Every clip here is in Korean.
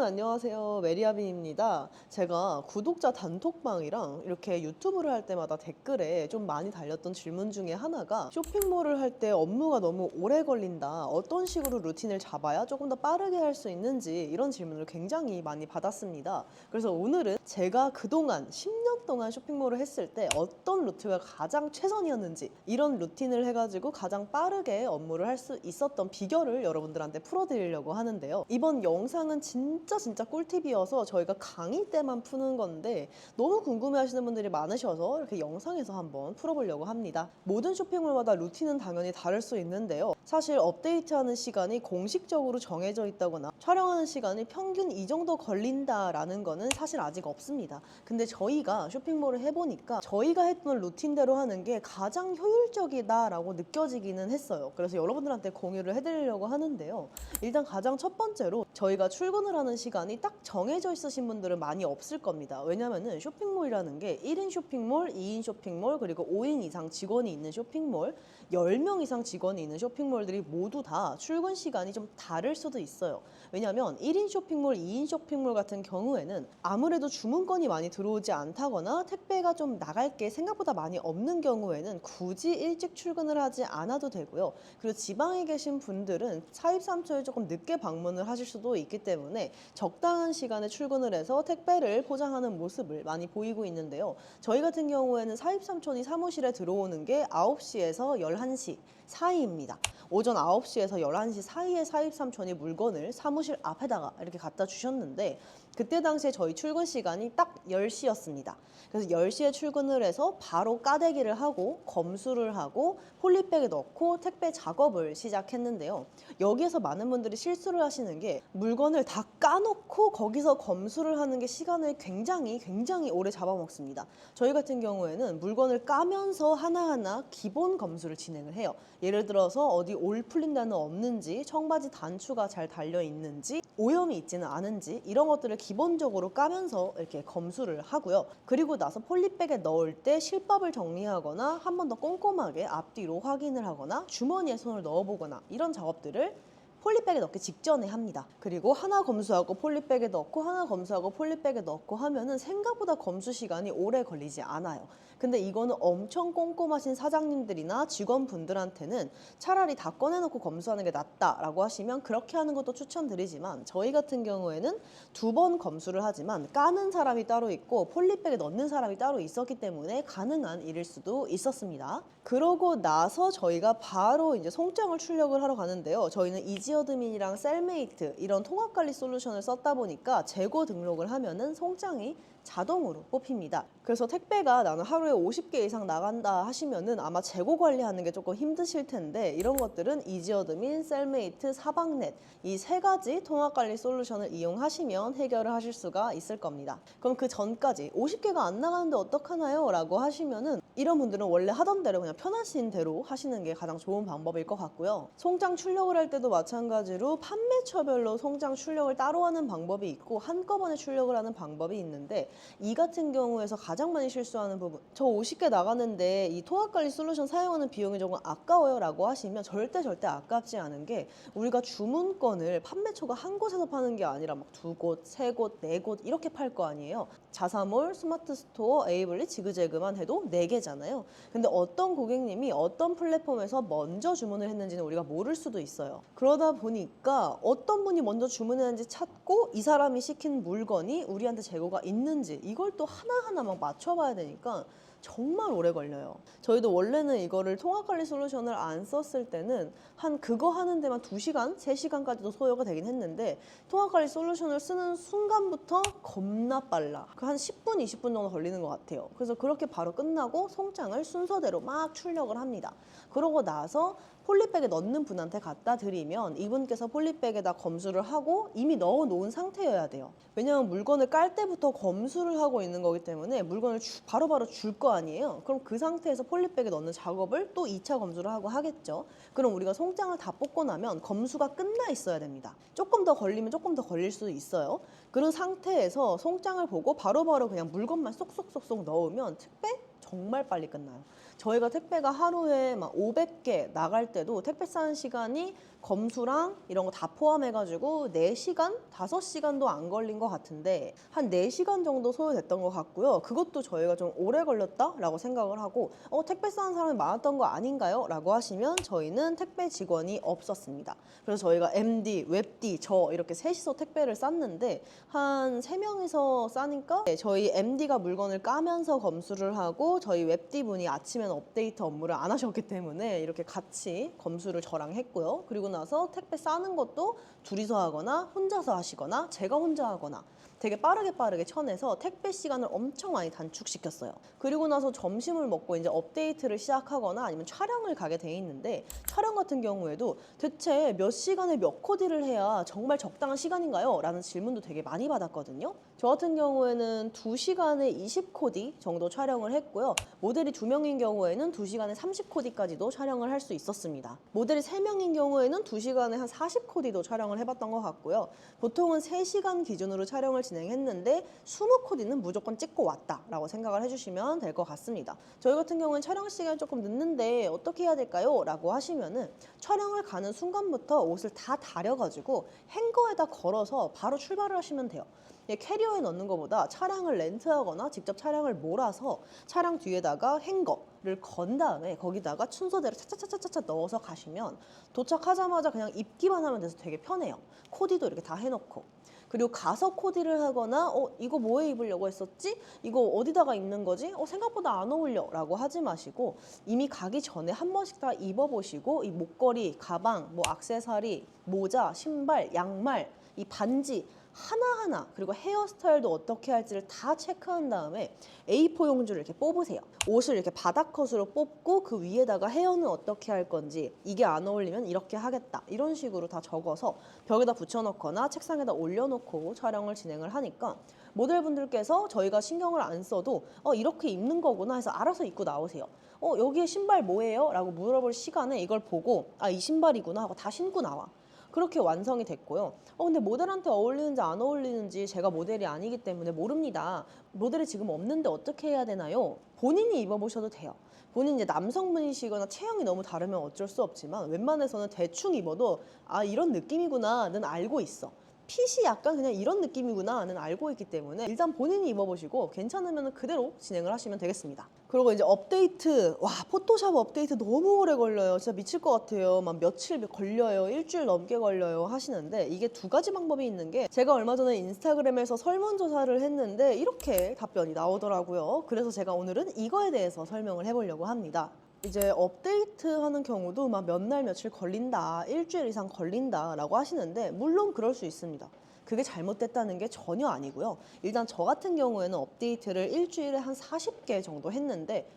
여러분 안녕하세요. 메리아빈입니다. 제가 구독자 단톡방이랑 이렇게 유튜브를 할 때마다 댓글에 좀 많이 달렸던 질문 중에 하나가 쇼핑몰을 할 때 업무가 너무 오래 걸린다. 어떤 식으로 루틴을 잡아야 조금 더 빠르게 할 수 있는지 이런 질문을 굉장히 많이 받았습니다. 그래서 오늘은 제가 그동안 10년 동안 쇼핑몰을 했을 때 어떤 루트가 가장 최선이었는지 이런 루틴을 해가지고 가장 빠르게 업무를 할 수 있었던 비결을 여러분들한테 풀어드리려고 하는데요. 이번 영상은 진짜 꿀팁이어서 저희가 강의 때만 푸는 건데 너무 궁금해하시는 분들이 많으셔서 이렇게 영상에서 한번 풀어보려고 합니다. 모든 쇼핑몰마다 루틴은 당연히 다를 수 있는데요. 사실 업데이트하는 시간이 공식적으로 정해져 있다거나 촬영하는 시간이 평균 이 정도 걸린다라는 거는 사실 아직 없습니다. 근데 저희가 쇼핑몰을 해보니까 저희가 했던 루틴대로 하는 게 가장 효율적이다라고 느껴지기는 했어요. 그래서 여러분들한테 공유를 해드리려고 하는데요. 일단 가장 첫 번째로 저희가 출근을 하는 시간이 딱 정해져 있으신 분들은 많이 없을 겁니다. 왜냐면은 쇼핑몰이라는 게 1인 쇼핑몰, 2인 쇼핑몰, 그리고 5인 이상 직원이 있는 쇼핑몰, 10명 이상 직원이 있는 쇼핑몰들이 모두 다 출근 시간이 좀 다를 수도 있어요. 왜냐면 1인 쇼핑몰, 2인 쇼핑몰 같은 경우에는 아무래도 주문건이 많이 들어오지 않다거나 택배가 좀 나갈 게 생각보다 많이 없는 경우에는 굳이 일찍 출근을 하지 않아도 되고요. 그리고 지방에 계신 분들은 사입삼초에 조금 늦게 방문을 하실 수도 있기 때문에 적당한 시간에 출근을 해서 택배를 포장하는 모습을 많이 보이고 있는데요. 저희 같은 경우에는 사입삼촌이 사무실에 들어오는 게 9시에서 11시 사이입니다. 오전 9시에서 11시 사이에 사입삼촌이 물건을 사무실 앞에다가 이렇게 갖다 주셨는데 그때 당시에 저희 출근 시간이 딱 10시였습니다. 그래서 10시에 출근을 해서 바로 까대기를 하고 검수를 하고 폴리백에 넣고 택배 작업을 시작했는데요. 여기에서 많은 분들이 실수를 하시는 게 물건을 다 까놓고 거기서 검수를 하는 게 시간을 굉장히 오래 잡아먹습니다. 저희 같은 경우에는 물건을 까면서 하나하나 기본 검수를 진행을 해요. 예를 들어서 어디 올 풀린 데는 없는지, 청바지 단추가 잘 달려 있는지, 오염이 있지는 않은지 이런 것들을 기본적으로 까면서 이렇게 검수를 하고요. 그리고 나서 폴리백에 넣을 때 실밥을 정리하거나 한 번 더 꼼꼼하게 앞뒤로 확인을 하거나 주머니에 손을 넣어보거나 이런 작업들을 폴리백에 넣기 직전에 합니다. 그리고 하나 검수하고 폴리백에 넣고 하나 검수하고 폴리백에 넣고 하면은 생각보다 검수 시간이 오래 걸리지 않아요. 근데 이거는 엄청 꼼꼼하신 사장님들이나 직원분들한테는 차라리 다 꺼내놓고 검수하는 게 낫다라고 하시면 그렇게 하는 것도 추천드리지만 저희 같은 경우에는 2번 검수를 하지만 까는 사람이 따로 있고 폴리백에 넣는 사람이 따로 있었기 때문에 가능한 일일 수도 있었습니다. 그러고 나서 저희가 바로 이제 송장을 출력을 하러 가는데요. 저희는 이지어드민이랑 셀메이트 이런 통합관리 솔루션을 썼다 보니까 재고 등록을 하면은 송장이 자동으로 뽑힙니다. 그래서 택배가 나는 하루에 50개 이상 나간다 하시면은 아마 재고 관리하는 게 조금 힘드실 텐데 이런 것들은 이지어드민, 셀메이트, 사방넷 이 세 가지 통합관리 솔루션을 이용하시면 해결을 하실 수가 있을 겁니다. 그럼 그 전까지 50개가 안 나가는데 어떡하나요? 라고 하시면은 이런 분들은 원래 하던 대로 그냥 편하신 대로 하시는 게 가장 좋은 방법일 것 같고요. 송장 출력을 할 때도 마찬가지로 판매처별로 송장 출력을 따로 하는 방법이 있고 한꺼번에 출력을 하는 방법이 있는데 이 같은 경우에서 가장 많이 실수하는 부분 저 50개 나가는데 이 통합관리 솔루션 사용하는 비용이 조금 아까워요 라고 하시면 절대 아깝지 않은 게 우리가 주문건을 판매처가 한 곳에서 파는 게 아니라 막 2곳, 3곳, 4곳 이렇게 팔 거 아니에요. 자사몰, 스마트스토어, 에이블리, 지그재그만 해도 4개잖아요. 근데 어떤 고객님이 어떤 플랫폼에서 먼저 주문을 했는지는 우리가 모를 수도 있어요. 그러다 보니까 어떤 분이 먼저 주문했는지 찾고 이 사람이 시킨 물건이 우리한테 재고가 있는지 이걸 또 하나하나 막 맞춰봐야 되니까 정말 오래 걸려요. 저희도 원래는 이거를 통합관리 솔루션을 안 썼을 때는 한 그거 하는 데만 2시간, 3시간까지도 소요가 되긴 했는데 통합관리 솔루션을 쓰는 순간부터 겁나 빨라. 한 10분, 20분 정도 걸리는 것 같아요. 그래서 그렇게 바로 끝나고 송장을 순서대로 막 출력을 합니다. 그러고 나서 폴리백에 넣는 분한테 갖다 드리면 이분께서 폴리백에다 검수를 하고 이미 넣어 놓은 상태여야 돼요. 왜냐면 물건을 깔 때부터 검수를 하고 있는 거기 때문에 물건을 바로바로 줄 거 아니에요. 그럼 그 상태에서 폴리백에 넣는 작업을 또 2차 검수를 하고 하겠죠. 그럼 우리가 송장을 다 뽑고 나면 검수가 끝나 있어야 됩니다. 조금 더 걸리면 조금 더 걸릴 수도 있어요. 그런 상태에서 송장을 보고 바로바로 그냥 물건만 쏙쏙쏙쏙 넣으면 택배 정말 빨리 끝나요. 저희가 택배가 하루에 막 500개 나갈 때도 택배 싸는 시간이 검수랑 이런 거 다 포함해가지고 4시간? 5시간도 안 걸린 것 같은데 한 4시간 정도 소요됐던 것 같고요. 그것도 저희가 좀 오래 걸렸다라고 생각을 하고 택배 싸는 사람이 많았던 거 아닌가요? 라고 하시면 저희는 택배 직원이 없었습니다. 그래서 저희가 MD, 웹D, 저 이렇게 셋이서 택배를 쌌는데 한 3명이서 싸니까 저희 MD가 물건을 까면서 검수를 하고 저희 웹D 분이 아침에는 업데이트 업무를 안 하셨기 때문에 이렇게 같이 검수를 저랑 했고요. 그리고 나서 택배 싸는 것도 둘이서 하거나 혼자서 하시거나 제가 혼자 하거나 되게 빠르게 쳐내서 택배 시간을 엄청 많이 단축시켰어요. 그리고 나서 점심을 먹고 이제 업데이트를 시작하거나 아니면 촬영을 가게 돼 있는데 촬영 같은 경우에도 대체 몇 시간에 몇 코디를 해야 정말 적당한 시간인가요? 라는 질문도 되게 많이 받았거든요. 저 같은 경우에는 2시간에 20코디 정도 촬영을 했고요. 모델이 2명인 경우에는 2시간에 30코디까지도 촬영을 할 수 있었습니다. 모델이 3명인 경우에는 2시간에 한 40코디도 촬영을 해봤던 것 같고요. 보통은 3시간 기준으로 촬영을 진행했는데 20코디는 무조건 찍고 왔다라고 생각을 해주시면 될 것 같습니다. 저희 같은 경우는 촬영 시간이 조금 늦는데 어떻게 해야 될까요? 라고 하시면은 촬영을 가는 순간부터 옷을 다 다려가지고 행거에다 걸어서 바로 출발을 하시면 돼요. 캐리어에 넣는 것보다 차량을 렌트하거나 직접 차량을 몰아서 차량 뒤에다가 행거를 건 다음에 거기다가 순서대로 차차차차차 넣어서 가시면 도착하자마자 그냥 입기만 하면 돼서 되게 편해요. 코디도 이렇게 다 해놓고. 그리고 가서 코디를 하거나 이거 뭐에 입으려고 했었지? 이거 어디다가 입는 거지? 생각보다 안 어울려 라고 하지 마시고 이미 가기 전에 한 번씩 다 입어보시고 이 목걸이, 가방, 뭐 액세서리, 모자, 신발, 양말, 이 반지 하나하나 그리고 헤어스타일도 어떻게 할지를 다 체크한 다음에 A4 용지를 이렇게 뽑으세요. 옷을 이렇게 바닥컷으로 뽑고 그 위에다가 헤어는 어떻게 할 건지 이게 안 어울리면 이렇게 하겠다 이런 식으로 다 적어서 벽에다 붙여놓거나 책상에다 올려놓고 촬영을 진행을 하니까 모델분들께서 저희가 신경을 안 써도 이렇게 입는 거구나 해서 알아서 입고 나오세요. 여기에 신발 뭐예요? 라고 물어볼 시간에 이걸 보고 이 신발이구나 하고 다 신고 나와. 그렇게 완성이 됐고요. 근데 모델한테 어울리는지 안 어울리는지 제가 모델이 아니기 때문에 모릅니다. 모델이 지금 없는데 어떻게 해야 되나요? 본인이 입어보셔도 돼요. 본인 이제 남성분이시거나 체형이 너무 다르면 어쩔 수 없지만 웬만해서는 대충 입어도 이런 느낌이구나는 알고 있어. 핏이 약간 그냥 이런 느낌이구나는 알고 있기 때문에 일단 본인이 입어보시고 괜찮으면 그대로 진행을 하시면 되겠습니다. 그리고 이제 업데이트, 포토샵 업데이트 너무 오래 걸려요. 진짜 미칠 것 같아요. 막 며칠 걸려요. 일주일 넘게 걸려요 하시는데 이게 2가지 방법이 있는 게 제가 얼마 전에 인스타그램에서 설문조사를 했는데 이렇게 답변이 나오더라고요. 그래서 제가 오늘은 이거에 대해서 설명을 해보려고 합니다. 이제 업데이트 하는 경우도 막 몇 날 며칠 걸린다, 일주일 이상 걸린다 라고 하시는데 물론 그럴 수 있습니다. 그게 잘못됐다는 게 전혀 아니고요. 일단 저 같은 경우에는 업데이트를 일주일에 한 40개 정도 했는데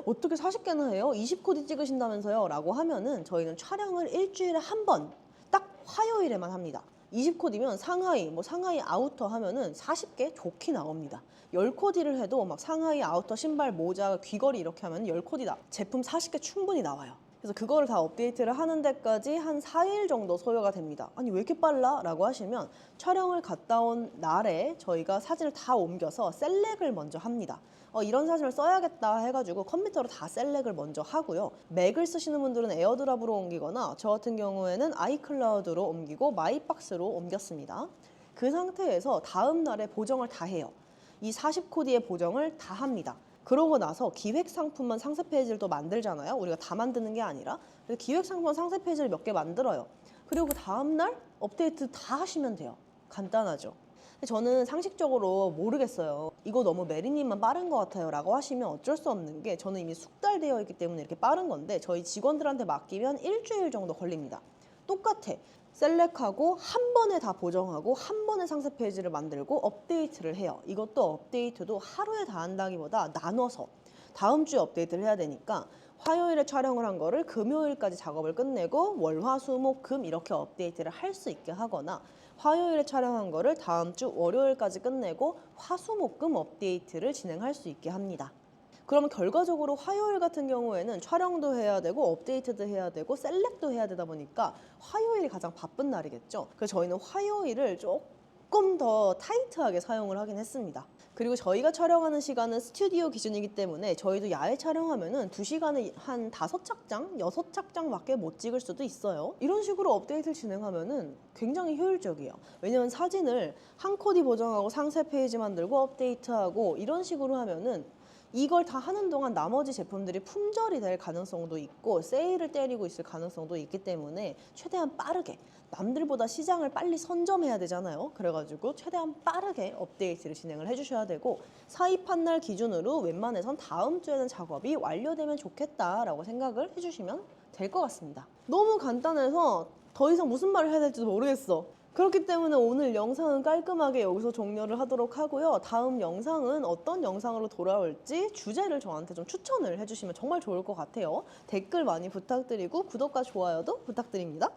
어떻게 40개나 해요? 20코디 찍으신다면서요? 라고 하면은 저희는 촬영을 일주일에 한 번, 딱 화요일에만 합니다. 20코디면 상하이, 상하이 아우터 하면은 40개 좋게 나옵니다. 10코디를 해도 막 상하이 아우터 신발 모자 귀걸이 이렇게 하면 10코디 제품 40개 충분히 나와요. 그래서 그거를 다 업데이트를 하는 데까지 한 4일 정도 소요가 됩니다. 아니 왜 이렇게 빨라? 라고 하시면 촬영을 갔다 온 날에 저희가 사진을 다 옮겨서 셀렉을 먼저 합니다. 이런 사진을 써야겠다 해가지고 컴퓨터로 다 셀렉을 먼저 하고요. 맥을 쓰시는 분들은 에어드랍으로 옮기거나 저 같은 경우에는 아이클라우드로 옮기고 마이박스로 옮겼습니다. 그 상태에서 다음 날에 보정을 다 해요. 이 40코디의 보정을 다 합니다. 그러고 나서 기획 상품만 상세 페이지를 또 만들잖아요. 우리가 다 만드는 게 아니라. 그래서 기획 상품 상세 페이지를 몇 개 만들어요. 그리고 다음 날 업데이트 다 하시면 돼요. 간단하죠. 근데 저는 상식적으로 모르겠어요. 이거 너무 메리님만 빠른 것 같아요 라고 하시면 어쩔 수 없는 게 저는 이미 숙달되어 있기 때문에 이렇게 빠른 건데 저희 직원들한테 맡기면 일주일 정도 걸립니다. 똑같아. 셀렉하고 한 번에 다 보정하고 한 번에 상세 페이지를 만들고 업데이트를 해요. 이것도 업데이트도 하루에 다 한다기보다 나눠서 다음 주에 업데이트를 해야 되니까 화요일에 촬영을 한 거를 금요일까지 작업을 끝내고 월, 화, 수, 목, 금 이렇게 업데이트를 할 수 있게 하거나 화요일에 촬영한 거를 다음 주 월요일까지 끝내고 화, 수, 목, 금 업데이트를 진행할 수 있게 합니다. 그러면 결과적으로 화요일 같은 경우에는 촬영도 해야 되고 업데이트도 해야 되고 셀렉도 해야 되다 보니까 화요일이 가장 바쁜 날이겠죠. 그래서 저희는 화요일을 조금 더 타이트하게 사용을 하긴 했습니다. 그리고 저희가 촬영하는 시간은 스튜디오 기준이기 때문에 저희도 야외 촬영하면은 2시간에 한 5착장, 6착장밖에 못 찍을 수도 있어요. 이런 식으로 업데이트를 진행하면은 굉장히 효율적이에요. 왜냐면 사진을 한 코디 보정하고 상세 페이지 만들고 업데이트하고 이런 식으로 하면은 이걸 다 하는 동안 나머지 제품들이 품절이 될 가능성도 있고 세일을 때리고 있을 가능성도 있기 때문에 최대한 빠르게, 남들보다 시장을 빨리 선점해야 되잖아요. 그래가지고 최대한 빠르게 업데이트를 진행을 해주셔야 되고, 사입한 날 기준으로 웬만해선 다음 주에는 작업이 완료되면 좋겠다라고 생각을 해주시면 될 것 같습니다. 너무 간단해서 더 이상 무슨 말을 해야 될지도 모르겠어. 그렇기 때문에 오늘 영상은 깔끔하게 여기서 종료를 하도록 하고요. 다음 영상은 어떤 영상으로 돌아올지 주제를 저한테 좀 추천을 해주시면 정말 좋을 것 같아요. 댓글 많이 부탁드리고 구독과 좋아요도 부탁드립니다.